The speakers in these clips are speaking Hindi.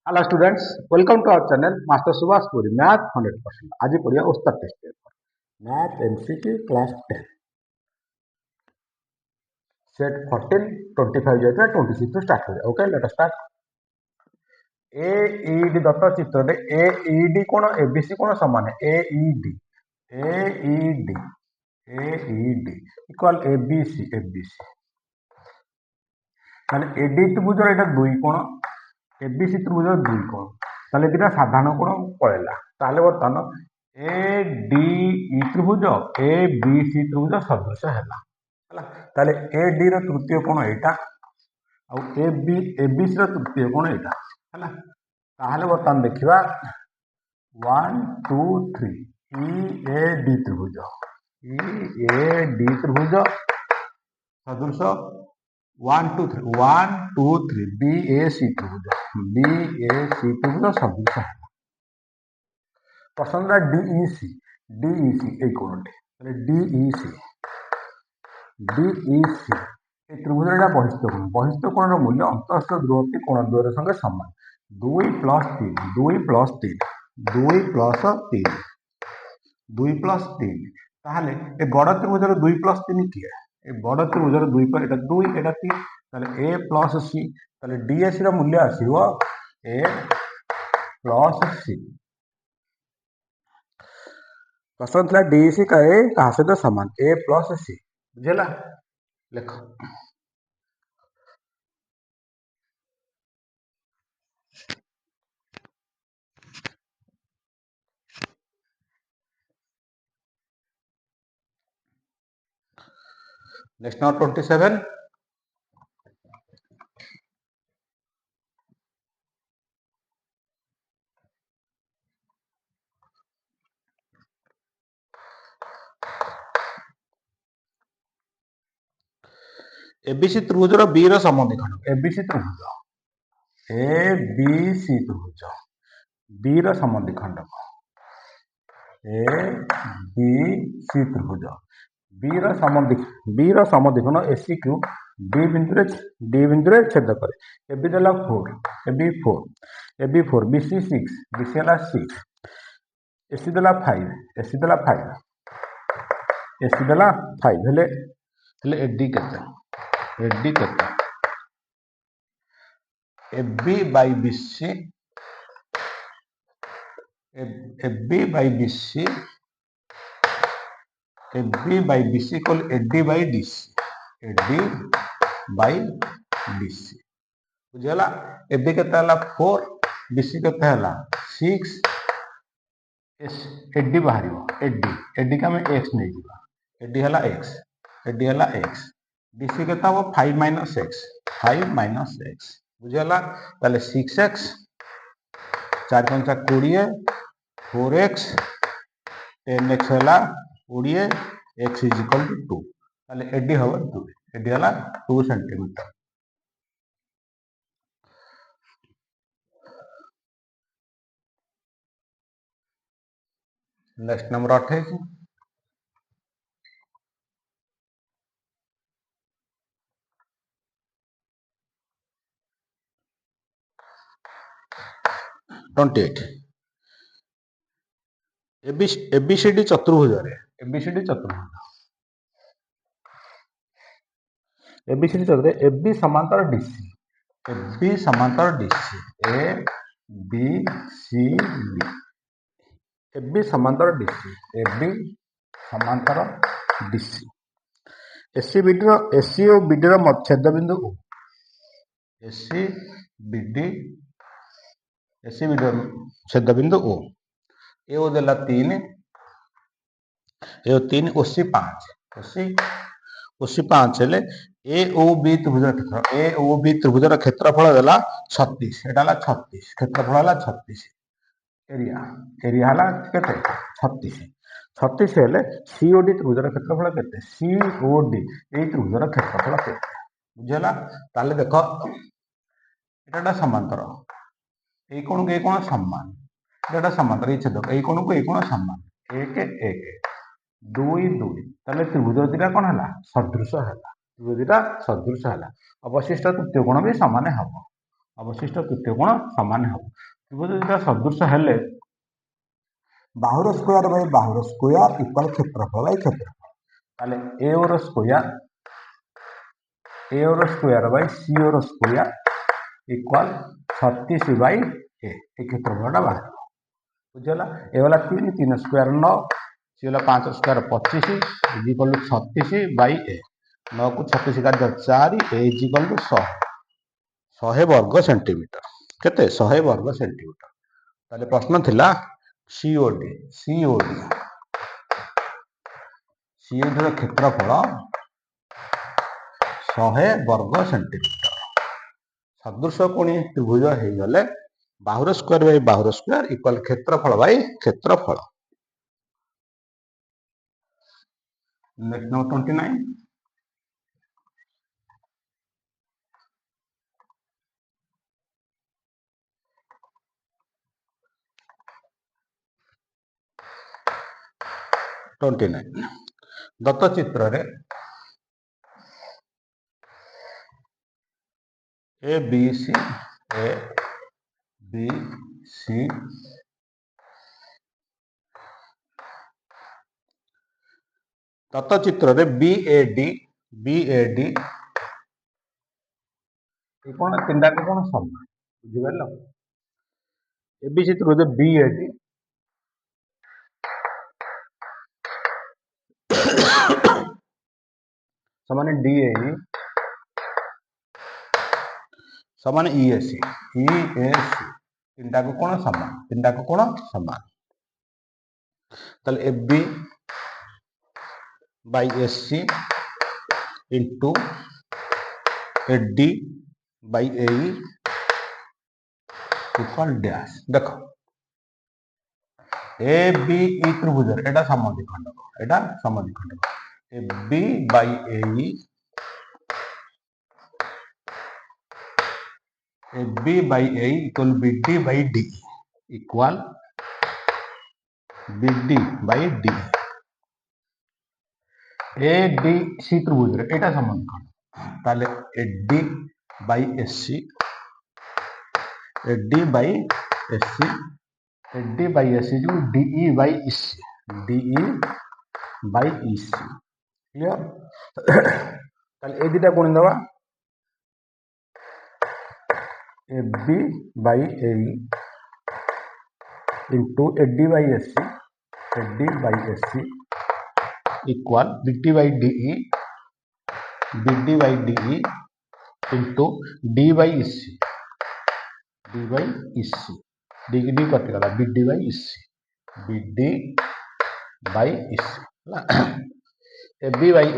Hello students, welcome to our channel Master Subhash Puri Math 100%. आज पढ़िया उस्ताद test paper Math MCQ class 10 set 14 25 जाता है 26 to start हो जाए. Okay, let us start. AED Dutt चित्र रे AED कोण ABC कोण समान है AED equal ABC তাহলে AD ত্রিভুজের এটা দুই কোণ ABC ত্রিভুজের দুই কোণ তাহলে দুটা সাধারণ কোণ পড়েলা তাহলে বর্তমান ADE ত্রিভুজ ABC ত্রিভুজ সদৃশ হেলা তাহলে AD র তৃতীয় কোণ এটা ଆଉ ABC ର ତୃତୀୟ କୋଣ ଏଇଟା ହେଲା ତାହେଲେ ବର୍ତ୍ତମାନ ଦେଖିବା 1 2 3 EAD ତ୍ରିଭୁଜ ସଦୃଶ 1 2 3 BAC ତ୍ରିଭୁଜ ସଦୃଶ ହେଲା ପ୍ରଶ୍ନଟା DEC এই কোণটি তাহলে DEC এই ত্রিভুজের এটা বহিস্থ কোণের মূল্য অন্তঃস্থ ধ্রুবটি কোণ দ্বয়ের সঙ্গে সমান 2 + 3 তাহলে এই বড় ত্রিভুজের 2 + 3 কি এই বড় ত্রিভুজের 2 এটা 2 এটা 3 তাহলে A + C তাহলে DAC র মূল্য আসিব A + C प्रश्न था DEC कहा सहित समान A + C बुझेला लेख नेक्स्ट नंबर 27 ABC त्रिभुज रो B रो समद्विखंड ABC त्रिभुज B रो समद्विखंड ABC त्रिभुज B रो समद्विखंड AC को D बिंदु रे छेद करे AB देला 4 BC 6 BC हला 6 AC देला 5 हेले AD केते AB by BC equal AD by DC बुझेला AB केते हला 4 BC केते हला 6 AD बाहरियो AD का में x नहीं जीवा AD हला x BC केते हो 5 - x बुझेला ताले 6x 4 × 20 4x 10x हला 20 x = 2 ताले AD हवा 2 AD हला 2 सेंटीमीटर नेक्स्ट नंबर 28 28 ABCD चतुर्भुज AB समांतर DC AB समांतर DC AC और BD ର ଛେଦ ବିନ୍ଦୁ O छेद बिंदु O AO देला 3 OC 5 हेले AOB त्रिभुजर क्षेत्रफल देला 36 एटा हला 36 क्षेत्रफल हला 36 एरिया हला केते 36 हेले COD त्रिभुजर क्षेत्रफल केते COD ए त्रिभुजर क्षेत्रफल केते बुझला ताले देखो एटा समांतर ए कोण के कोण समान एटा समांतर ए छेदक ए कोण को ए कोण समान 1 2 ताले त्रिभुज दिटा कोण हला सदृश हला अवशिष्ट तृतीय कोण भी समान हबो अवशिष्ट तृतीय कोण समान हो त्रिभुज दुटा सदृश हेले बाहुर स्क्वायर बाय बाहुर स्क्वायर इक्वल क्षेत्रफल बाय क्षेत्रफल ताले ए और स्क्वायर बाय सी और स्क्वायर इक्वल 36 बाय ए क्षेत्रफलटा बाहर बुझीगला ए वाला 3 3 स्क्वायर 9 सी वाला 5 square 25 is equal to 36 by a 9 को 36 का 4 ए इज इक्वल टू 100 100 वर्ग सेंटीमीटर केते 100 वर्ग सेंटीमीटर ताले प्रश्न थिला सीओडी सीओडी सीओडी रो क्षेत्रफल 100 वर्ग सेंटीमीटर सदृश कोणी त्रिभुज हे गले बाहुर स्क्वायर बाय बाहुर स्क्वायर इक्वल क्षेत्रफल बाय क्षेत्रफल नेक्स्ट नंबर 29 29 दत्त चित्र रे ए बी सी दत्त चित्र रे बी ए डी कौन तीन टाक कौन समान बुझिपार ए बी चित्र रे बी ए डी समान डी ए समान ई एस सी तीन टाक कौन समान ताले A B by S C into A D by A equal dash देखो ए बी ई त्रिभुज एटा समद्विखंडक A B by A equal B D by D equal B D by D A D C त्रिभुज एटा समद्विखंडक ताले A D by S C A D by S C D by S सी जो डीई बाय ईसी क्लियर ताले ए दिटा कोन दबा A B by A into A D by S C equal B D by DE into D by EC D की डी कट गला B D by EC A B by A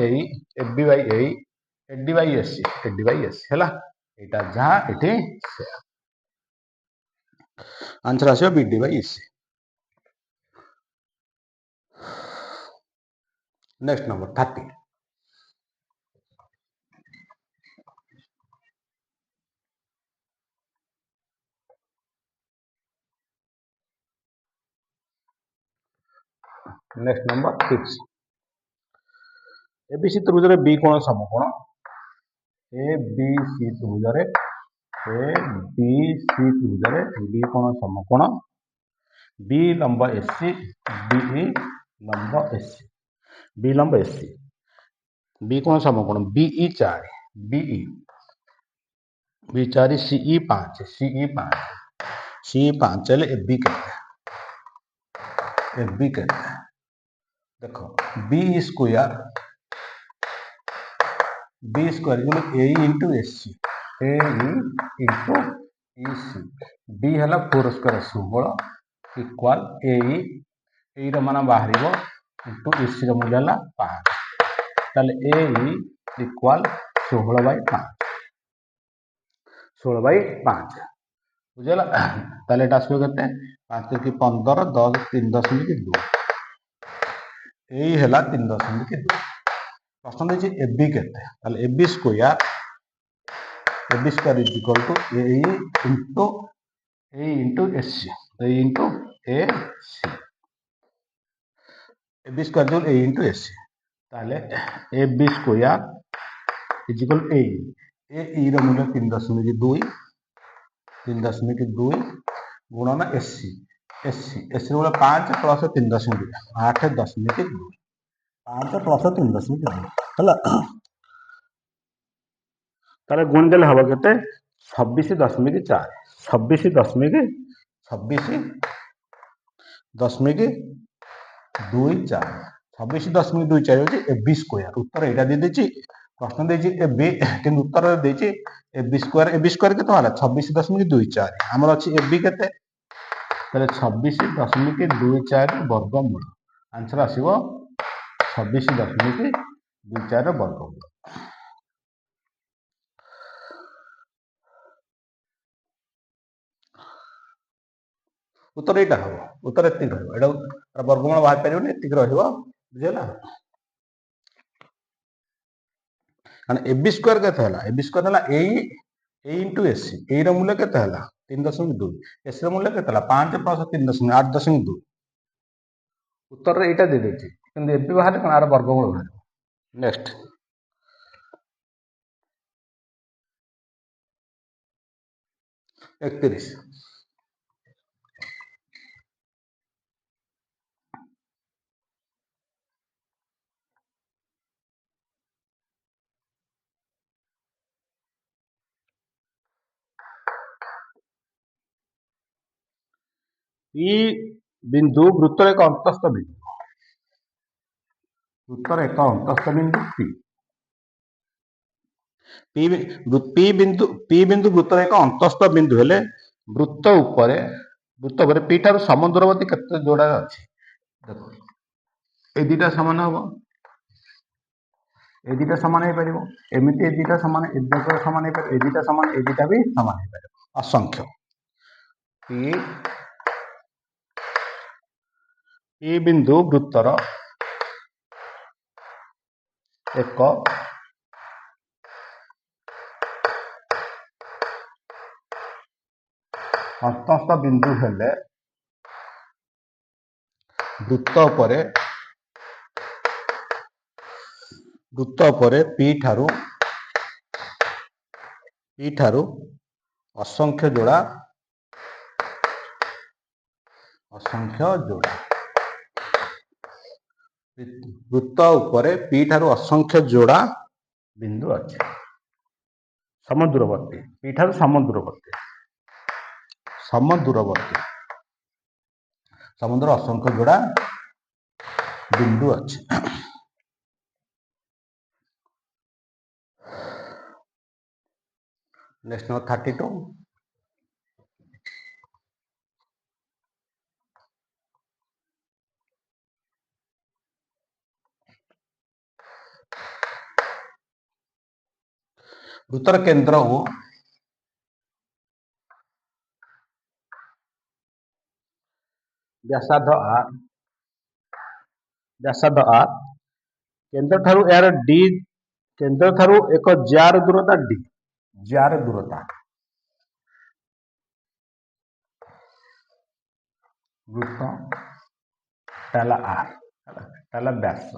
A D by S हैला एटा जहा एठी से आंसर आसे B D by EC next number 30 next number 6 ABC त्रिभुज रे बी कोण समकोण ए बी सी त्रिभुज रे बी कोण समकोण बी लंब एससी डी लंब एससी बी कोण समकोण बीई 4 बी 4 सीई 5 चले ए बी कहते देखो बी स्क्वायर जो A into S C into EC B है 4 स्क्वायर 16 इक्वाल ए मान बाहर इंटू ईसी मूल्य है 5 ताले ए इक्वाल 16 बाय 5 बुझेगा ताले एटा आसो केते 5 की 15 10 3.2 है 3.2 प्रश्न देखिए ए बी केते ताले A B square is equal to A into S C A B square जो ए इंटू एस सी ताले A B square is equal A रो मूल्य 3.2 3.2 गुणन एससी एससी एससी बोले 5 प्लस 3.2 8.2 5 प्लस 3.2 है ताले गुण देले हबो केते 26.4 26.24 26.24 হচ্ছে এবি স্কোয়ার उत्तर এটা দিয়ে দিয়েছি প্রশ্ন দিয়েছি এবি কিন্তু उत्तर দিয়েছি এবি স্কোয়ার কেতে হলা 26.24 আমার আছে এবি কেতে তাহলে 26.24 বর্গমূল आंसर আসিব 26.24 বর্গমূল उत्तर एटा हम उत्तर एति रहा वर्गमूल बाहर पारे एति बुझेगा कारण এবি स्क्वायर के এবি स्क्वायर है ए इंटू एसी ए मूल्य के 3.2 एस मूल्य के 5 प्लस 3.8.2 उत्तर एटा दे देछि किंतु এবি बाहर कौन आर वर्गमूल बाहर नेक्स्ट एकतीस पी बिंदु वृत्तर एक अंतस्थ बिंदु वृत्तर एक अंतस्थ बिंदु पी बिंदु वृत्तर एक अंतस्थ बिंदु हेले वृत्त उपरे पी ठार समुद्रवर्ती केते जोड़ा अछि देखो ए दुटा समान हम ए दुटा समान हो पारिबो एमिति ए दुटा समान ए दुटा समान हो पारिबो ए दुटा समान ए दुटा भी समान हो पारिबो असंख्य पी बिंदु वृत्तर एक अंतस्थ बिंदु हेले वृत्त परे पी ठारू असंख्य जोड़ा वृत्त उपरे पी ठारू असंख्य जोड़ा बिंदु अच्छे समुद्रवर्ती पी ठारू समुद्र असंख्य जोड़ा बिंदु अच्छे नेक्स्ट नंबर 32 वृत्तर केंद्र हो व्यासार्ध आर केंद्र ठारू यार डी केंद्र ठारू एक जार दूरता डी जार दूरता वृत्त ताला आर ताला व्यास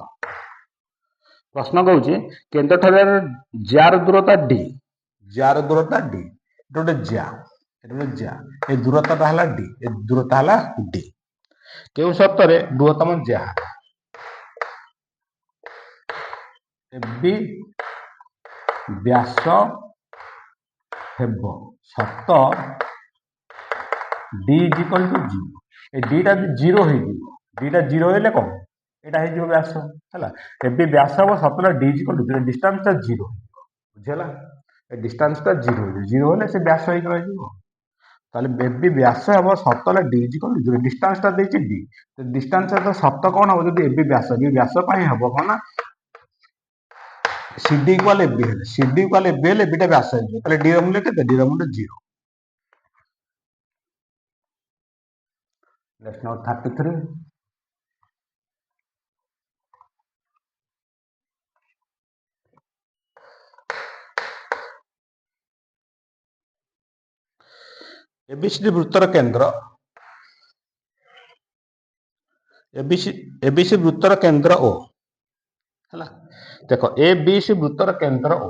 प्रश्न कहूँ केंद्र ठारू जार दूरता डी गोटे जा ए दूरता है डी ए दूरता है डी क्यों शर्त बृहत्तम जा बी व्यास शर्त D is equal to zero A डीटा जीरो डीटा जीरो हेले कौन यहाँ हो व्यास है ए व्यास हम शर्त D is equal to distance zero बुझेगा डिस्टेंस जीरो हेले से व्यास हो बेबी व्यास हम शर्त D is equal to distance D distance तो शर्त कौन हम जब ए व्यास हम कौन ना CD इक्वल एबी है CD इक्वल एबी है एबीटा व्यास है ताले डी मूल्य केते डी मूल्य 0 लेट्स नाउ 33 एबीसी वृत्तर केंद्र एबीसी वृत्तर केंद्र ओ है देखो एबीसी वृत्तर केंद्र ओ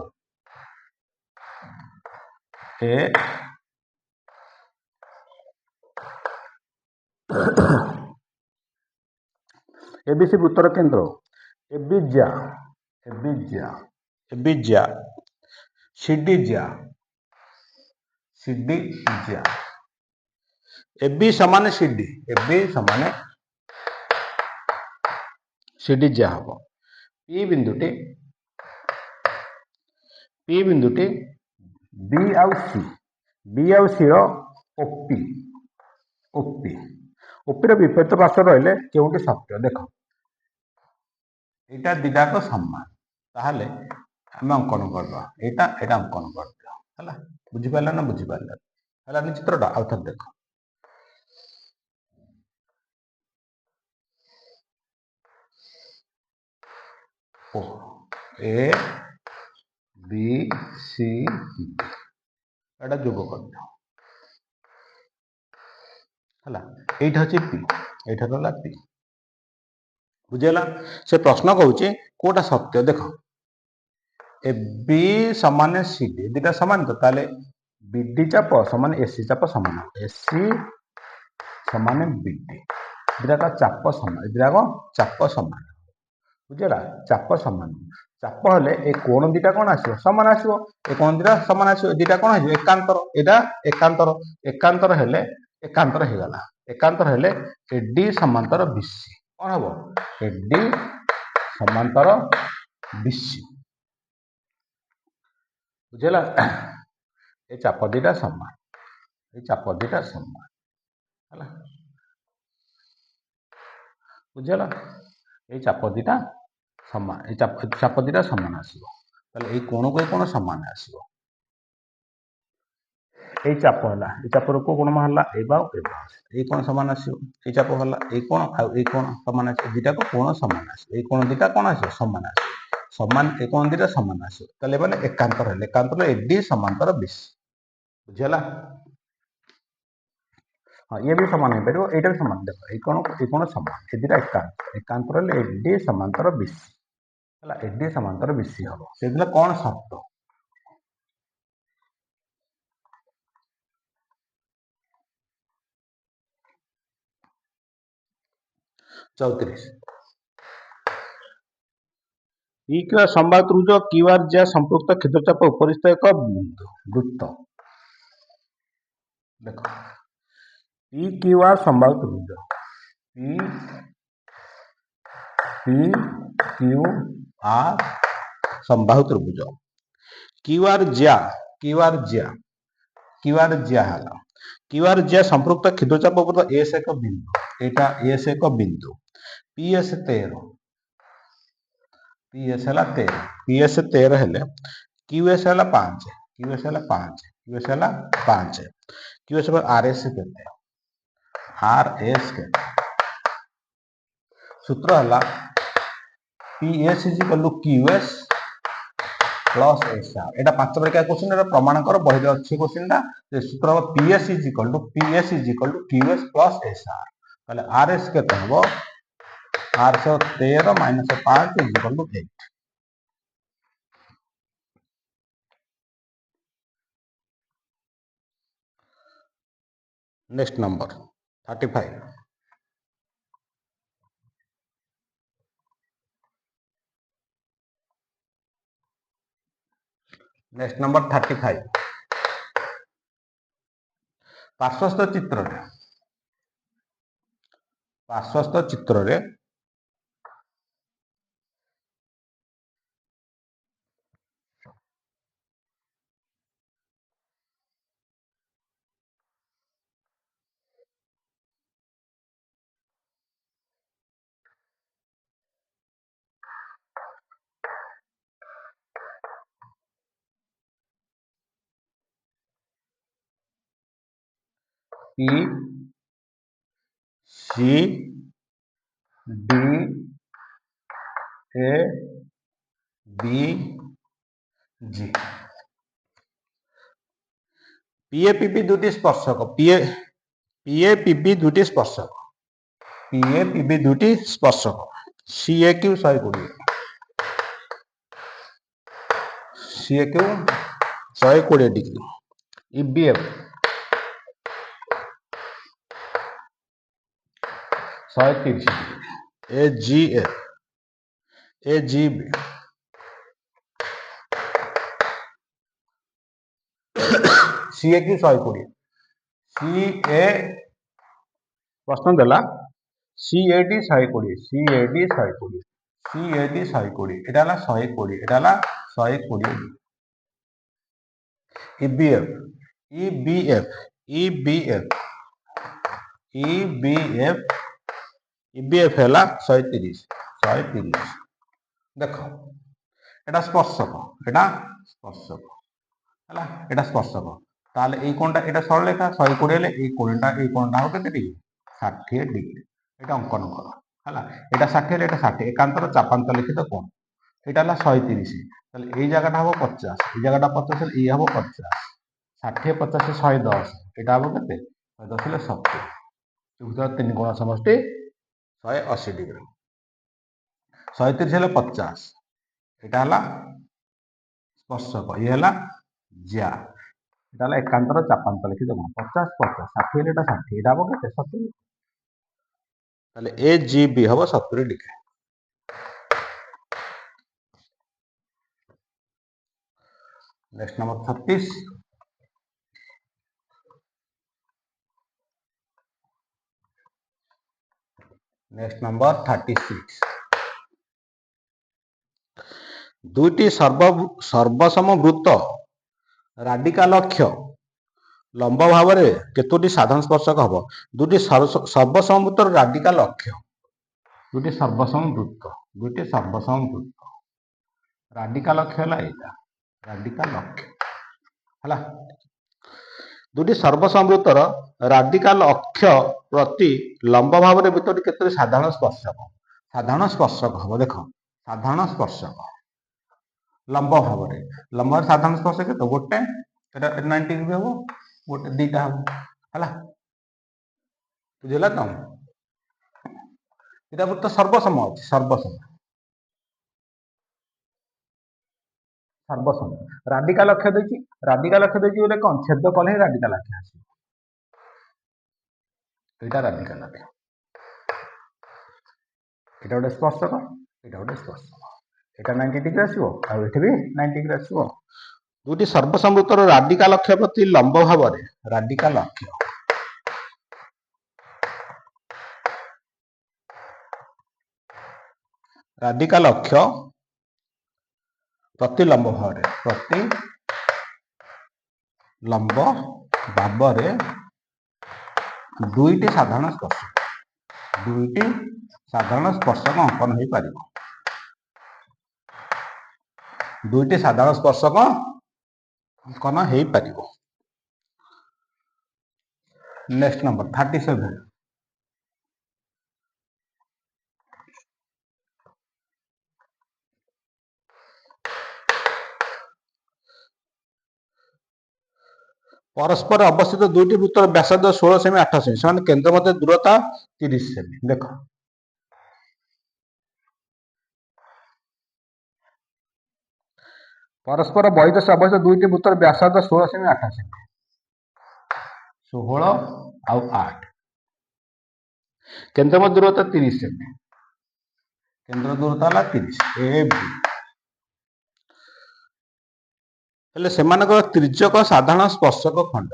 एबीसी उत्तर केंद्र एबिजा एबिजा एबिजा सिडिजा सिडिजा এবি সমানে সিডি এবি সমানে সিডিজা হব পি বিন্দুটি বি আউ সি র ওপি ওপির বিপরীত পার্শ্ব রহলে কেউটি সত্য দেখ এটা দুটাক সমান তাহলে আমি অঙ্কন করবা এটা অঙ্কন করদিও হলা বুঝিপারল না বুঝিপারল হলানি চিত্রটা আউ থরে দেখ ए बी सी এটা যোগ করদিও হলা এইটা হচ্ছে পি এইটা হলা পি বুঝিলা সে প্রশ্ন কହୁଛି কোটা সত্য দেখ ए बी সমানে সিডি দুটা সমান তো তাহলে বিডি চাপ সমান এসি চাপ সমান এসি সমানে বিডি দুটা চাপ সমান দুটা চাপ সমান বুঝলা চাপ সমান চাপ হলে এই কোণ দুটা কোণ আসবে সমান আসবে এই কোণ দুটা সমান আসবে দুটা কোণ আসবে একান্তর এটা একান্তর হলে একান্তর হয়ে গলা একান্তর হলে এডি সমান্তর বিসি কোন হবো এডি সমান্তর বিসি বুঝলা এই চাপ দুটা সমান ହେଲା ବୁଝିଗଲା এই চাপ দুটা সমান এই চাপ দুটা সমান আসব তাহলে এই কোণକୁ এই কোণ সমান আসব এই চাপ হলা এই চাপর কো কোণ হলা এই বাউ এই কোণ সমান আসব এই চাপ হলা এই কোণ আর এই কোণ সমান আসব দুটাক কোণ সমান আসব এই কোণ দুটা কোণ আসব সমান আসব সমান এই কোণ দুটা সমান আসব তাহলে মানে একান্তর হলে একান্তর এডি সমান্তর 20 বুঝিলা हाँ ये भी समान है पार यहाँ भी समान देख ये कोण समान ये दुटा एकांतर एडी समांतर बीसी है एडी समांतर बीसी हम से कौन शर्त 34 ई क्यू संवाद त्रिभुज क्यू आर ज्या संपृक्त क्षेत्रचाप उपरिस्थ एक बिंदु वृत्त देख पी क्यू आर संवाद त्रिभुज पी क्यू आर संबाहु त्रिभुज क्यू आर ज्या संपृक्त क्षुद्रचाप एस एक बिंदु एटा एस एक बिंदु पीएस 13 पीएस है 13 पीएस 13 हेले क्यूएस है 5 क्यूएस है 5 क्यूएस है 5 क्यूएस पर आरएस केते आरएस के सूत्र हला PS is equal to QS plus SR एटा 5 नंबर का क्वेश्चन एटा प्रमाण कर बही रे अछि क्वेश्चन दा जे सूत्र PS is equal to QS plus SR ताले आरएस केते हबो 813 minus 5 is equal to 8 next number 35 next number 35 पार्श्वस्थ चित्र रे P C D A B G PA PB दुटी स्पर्शक पीएपीबी दुटी स्पर्शक CA Q 120 CA Q 120 degree EBF 130 A G F A G B C A କି 120 ସି ଏ ପ୍ରଶ୍ନ ଦେଲା C A D 120 C A D 120 C A D 120 এটা ହେଲା 120 এটা ହେଲା 120 ইবিএফ ইবিএফ ইবিএফ ইবিএফ ইবিএফ ହେଲା 130 130 ଦେଖ এটা স্পর্শক ହେଲା এটা স্পর্শক তাহলে এই কোণটা এটা সরলরেখা 120 ହେଲେ এই কোণটা হবে কেତେ ডিগ্রি 60 ডিগ্রি এটা অঙ্কন কর ହେଲା এটা 60 ହେଲେ এটা 60 একান্তর চাপান্ত লিখিত কোণ এটা ହେଲା 130 তাহলে এই জায়গাটা হবে 50 এই জায়গাটা 50 ହେଲେ এই হবে 50 60 50 110 এটা হবে কেতে 110 ହେଲେ 70 ত্রিভুজର ତିନି କୋଣ ସମଷ୍ଟି 180 ডিগ্রি 130 ହେଲେ 50 এটা ହେଲା স্পর্শক ইয়ে ହେଲା জ্যা এটা ହେଲା একান্তর চাপান্ত লিখিত কোণ 50 50 60 ହେଲେ এটা 60 এটা হবে কেতে 70 তাহলে এ জি বি হবে 70 degree next number 36 next number 36 दुईटी सर्वसम वृत्त राडिकाल अक्ष लंब भाव में केतोटी साधारण स्पर्शक हम दुईटी सर्वसम वृत्त राडिकाल अक्ष दुईटी सर्वसम वृत्त राडिकाल अक्ष है राडिकाल अक्ष है दुईटी सर्वसम वृत्तर राडिकाल अक्ष प्रति लंब भाव में वृत्त केतोटी साधारण स्पर्शक हम देख साधारण स्पर्शक लंब भाव में साधारण स्पर्शक तो गोटे 90 डिग्री हम गोटे दीटा हम है बुझेगा तो এটা वृत्त सर्वसम अच्छे सर्वसम राडिकाल अक्ष देखिए बोले कौन छेद कले ही राडिकाल अक्ष आसो एटा राडिकाल अक्ष एटा गोटे स्पर्शक एटा गोटे स्पर्शक एटा 90 डिग्री आसो आ एठी भी 90 डिग्री आसो दुटी सर्वसम वृत्तर राडिकाल अक्ष प्रति लंब भाव में राडिकाल अक्ष प्रति लंब भाव में दुईटी साधारण स्पर्शक अंकन हो पार दुईटी साधारण स्पर्शक अंकन हो पार नेक्स्ट नंबर 37 परस्पर अवस्थित दुईटी वृत्तर व्यासार्ध 16 सेमी 8 सेमी से केंद्र मध्य दूरता 30 सेमी देख परस्पर बहित से अवस्थित दुईटी वृत्तर व्यासार्ध 16 सेमी 8 सेमी 16 आउ 8 केंद्र मध्य दूरता 30 सेमी केंद्र दूरता है 30 ए बी हेले सेमानकर तिर्यक साधारण स्पर्शक खंड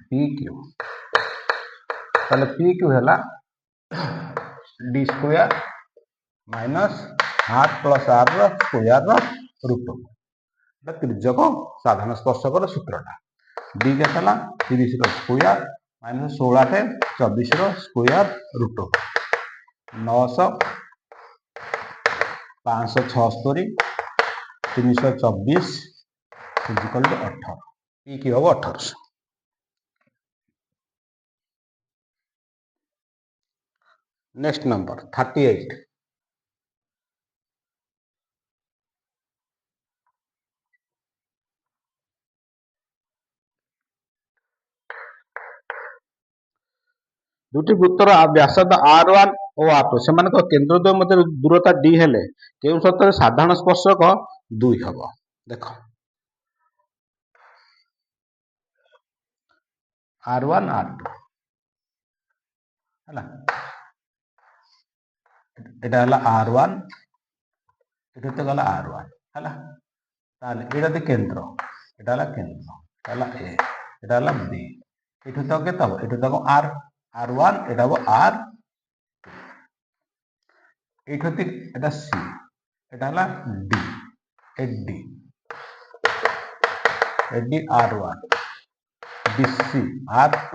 पी क्यू ताले पी क्यू है D square minus half plus R square root तिर्यक साधारण स्पर्शक सूत्रटा डी के 30 स्क्वायर माइनस 16 टे 24 square root 900 576 324 equal to 18 P की हम 1800 नेक्स्ट नंबर 38 दुटी वृत्तर व्यासार्ध R1 और R2 से केंद्र द्वय मध्य दूरता D हेले केउ शर्त साधारण स्पर्शक 2 हम देख R1 R2 ହେଲା এটা হলো R1 এটা তো গলা R1 ହେଲା তাহলে এটা তো কেন্দ্র এটা হলো কেন্দ্র এটা হলো A এটা হলো B এটা তো কেতে হবে এটা তো R R1 এটা হবে R এইটা হতে এটা C এটা হলো D AD AD R1 BC R2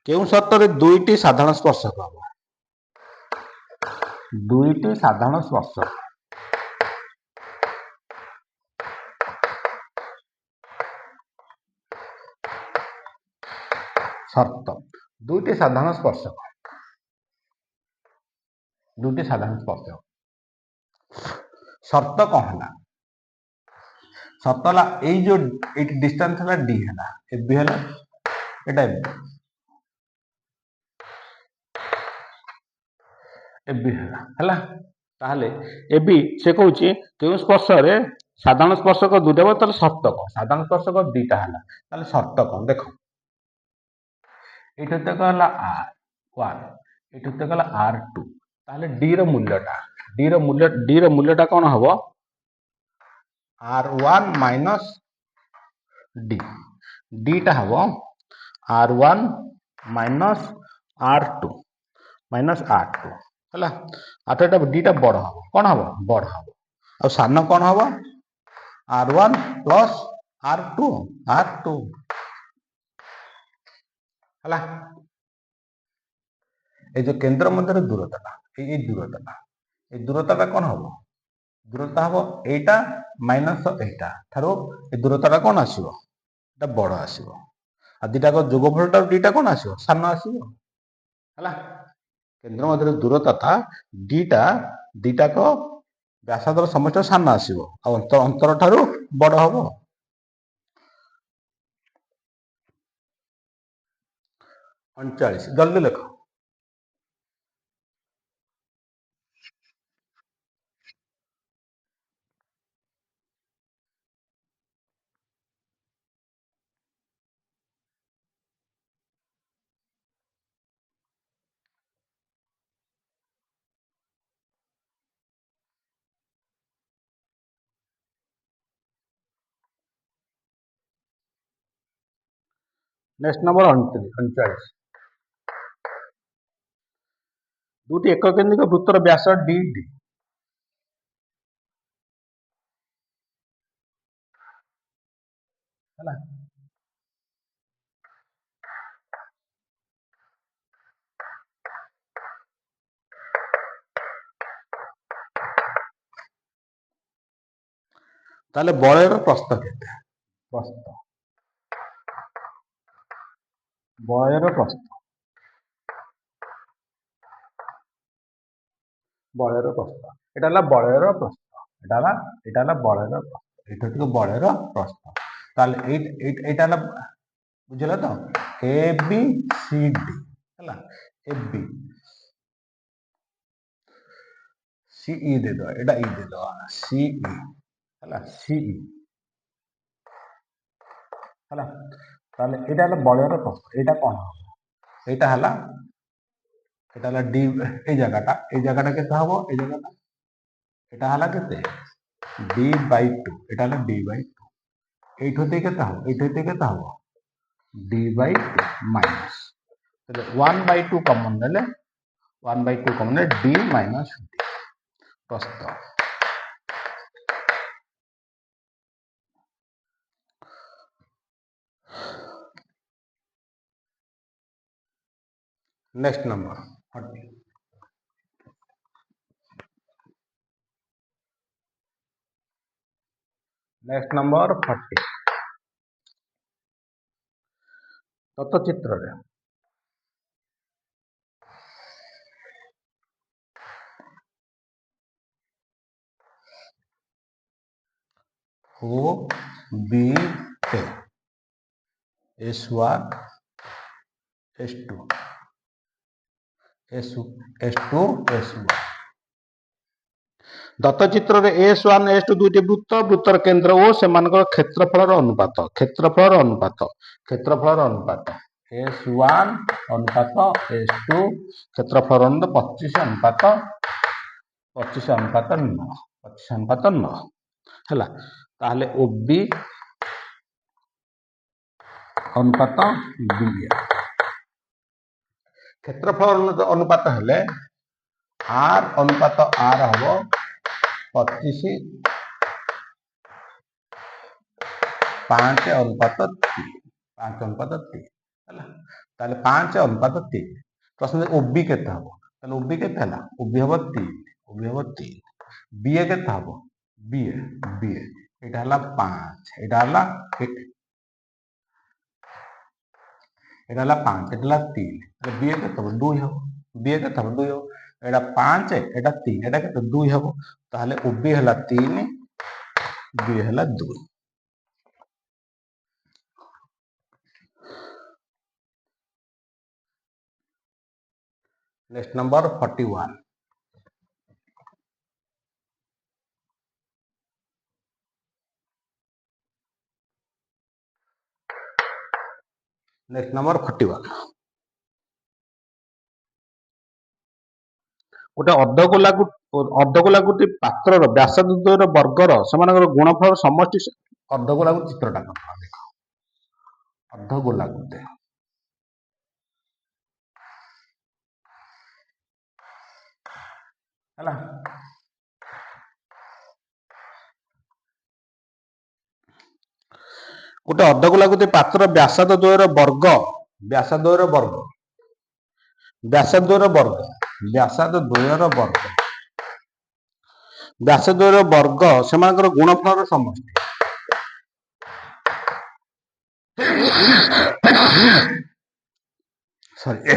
কেউ সর্ତରେ দুইটি সাধারণ স্পর্শক হবে দুইটি সাধারণ স্পর্শক শর্ত দুইটি সাধারণ স্পর্শক দুইটি সাধারণ স্পর্শক শর্ত কଣ ହେଲା শর্ত ହେଲା এই যে এইটি ডিস্টেন্স ହେଲା D ହେଲା AB ହେଲା এটা AB ହେଲା তাহলে AB সে কହୁଛି কেউ স্পর্শরে সাধারণ স্পর্শক দুইটা হবে তাহলে শর্ত কଣ সাধারণ স্পর্শক দুইটা ହେଲା তাহলে শর্ত কଣ দেখো এইটা তো গলা R1 এইটা তো গলা R2 তাহলে D ର মূল্যটা D ର মূল্যটা কোন হবো R1 minus D D টা হবো R1 minus R2 minus R2 ହେଲା আর এটা D টা বড় হবো কোন হবো বড় হবো আর সামনে কোন হবো R1 plus R2 R2 ହେଲା এই যে কেন্দ্র মধ্যে দূরতাটা এই দূরতাটা কোন হবো দূরতা হবো এইটা মাইনাস এইটা ঠারু এই দূরতাটা কোন আসিব এটা বড় আসিব আর দুইটাক যোগফলটা দুইটা কোন আসিব সামনে আসিব ହେଲା কেন্দ্র মধ্যে দূরতা দুইটাক ব্যাসার্ধর সমষ্টি সামনে আসিব আর অন্তর ঠারু বড় হব অনচাশ জলদি লেখ নেক্সট নম্বর 39 দুটি একক কেন্দ্রিক বৃত্তর ব্যাস ডি ହେଲା তাহলে বলয়ের প্রস্থ কেতে প্রস্থ বলয়ের প্রস্থ বলয়ের প্রস্থ এটা হলো বলয়ের প্রস্থ এটা হলো বলয়ের প্রস্থ এটা হচ্ছে বলয়ের প্রস্থ তাহলে এইটা হলো বুঝলে তো এ বি সি ডি ହେଲା এ বি সি ই ଦେଇଦେବା ଏଇଟା ଇ ଦେଇଦେବା ସି ଇ ହେଲା ସି ଇ ହେଲା ତାହେଲେ ଏଇଟା ହେଲା ବଳୟର ପ୍ରସ୍ଥ ଏଇଟା କଣ ହବ ଏଇଟା ହେଲା ডি এই জায়গাটা কেতে হবো এই জায়গাটা এটা ହେଲା কেতে ডি বাই টু এটা ହେଲା ডি বাই টু এইট হতে কেতে হবো এইট হতে কেতে হবো ডি বাই টু মাইনাস তাহলে 1/2 কমন নেলে 1/2 কমন নেলে ডি মাইনাস ডি প্রস্থ नेक्स्ट नंबर 40 नेक्स्ट नंबर 40 तत्वचित्र रे ओ बी ए S1 S2 S2 S1 दत्तचित्र S1 S2 दुईटी वृत्त वृत्तर केन्द्र ओ से क्षेत्रफल अनुपात क्षेत्रफल अनुपात S1 अनुपात S2 क्षेत्रफल 25 अनुपात 9 है ताहले OB अनुपात BA क्षेत्रफल अनुपात हेले R अनुपात R हम 25 5 अनुपात 3 5 अनुपात 3 है ताले 5 अनुपात 3 प्रश्न OB केते हम ताले OB केते हला OB हम 3 OB हम 3 BA केते हम BA एटा हला 5 एटा हला 5 एटा हला 3 ताले BA केते हम 2 हम BA केते हम 2 हम एटा 5 एटा 3 एटा केते 2 हम ताले OB हला 3 BA हला 2 नेक्स्ट नंबर 41 नेक्स्ट नंबर 41 गोटे अर्धगोलाकृति पात्र व्यासार्ध वर्गर से गुणफल समष्टि अर्धगोलाकृति चित्रटा कर देख अर्धगोलाकृति है गोटे अर्धगोलाकृति पात्र व्यासार्ध द्वयर वर्ग व्यासार्ध वर्ग से गुणफल समष्टि सॉरी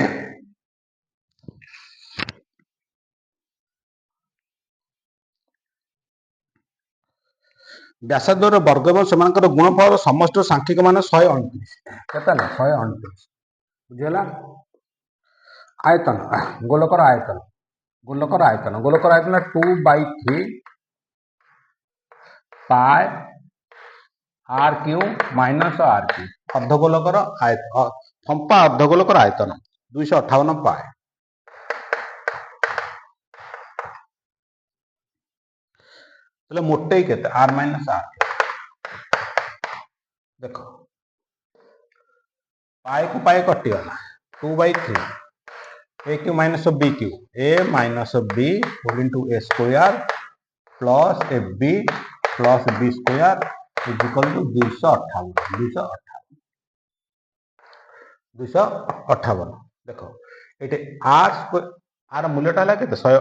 व्यासार्ध वर्ग एवं से गुणफल समष्टि सांख्यिक मान 129 केते 129 बुझेला आयतन गोलकर आयतन 2/3 पाई r³ माइनस r³ अर्धगोलकर आयतन फंपा अर्धगोलकर आयतन 258 पाई तले मोटे केते r माइनस r देखो पाई को पाई कटि गला 2/3 a³ minus b³ a minus b whole into a square plus ab plus b square is equal to 258 देखो ये r मूल्यटा है केते 100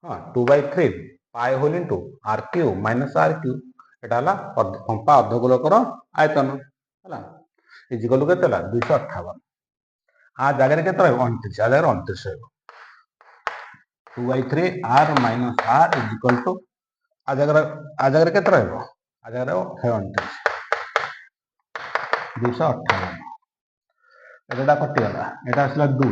हाँ 2/3 पाई whole into r³ minus r³ एटा हला पंपा अर्धगोलकर आयतन हला इज इक्वल टू केते 258 आ जगह केते रहबो 29 आ जगह 29 रहबो 2/3 r minus r is equal to आ जगह केते रहबो आ जगह रहबो 258 एटा कटि गला एटा असला 2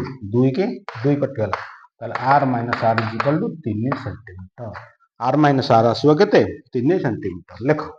के 2 कटि गला ताले r minus r is equal to 3 centimetre r minus r आसीबो केते 3 सेंटीमीटर लेखो